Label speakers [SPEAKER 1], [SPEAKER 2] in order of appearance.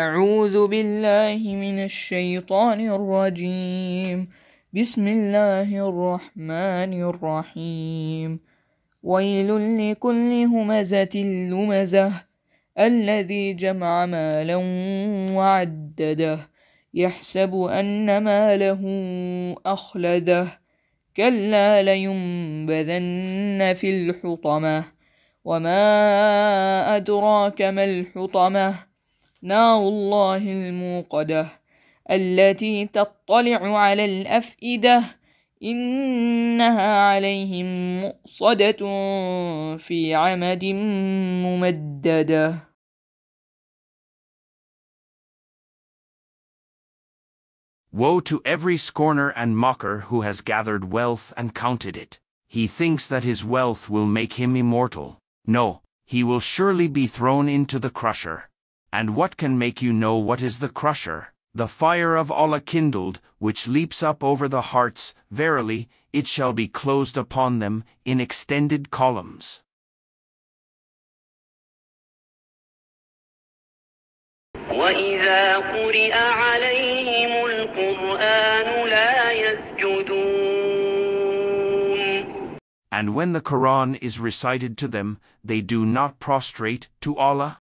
[SPEAKER 1] أعوذ بالله من الشيطان الرجيم. بسم الله الرحمن الرحيم. ويل لكل همزة لمزة الذي جمع مالا وعدده يحسب أن ماله أخلده كلا لينبذن في الحطمة وما أدراك ما الحطمة نار الله الموقدة التي تطلع على الأفئدة إنها عليهم مؤصدة في عمد ممددة.
[SPEAKER 2] Woe to every scorner and mocker who has gathered wealth and counted it. He thinks that his wealth will make him immortal. No, he will surely be thrown into the crusher. And what can make you know what is the crusher? The fire of Allah kindled, which leaps up over the hearts, verily, it shall be closed upon them in extended columns.
[SPEAKER 3] وَإِذَا قُرِئَ عَلَيْهِمُ الْقُرْآنُ لَا يَسْجُدُونَ.
[SPEAKER 2] And when the Quran is recited to them, they do not prostrate to Allah.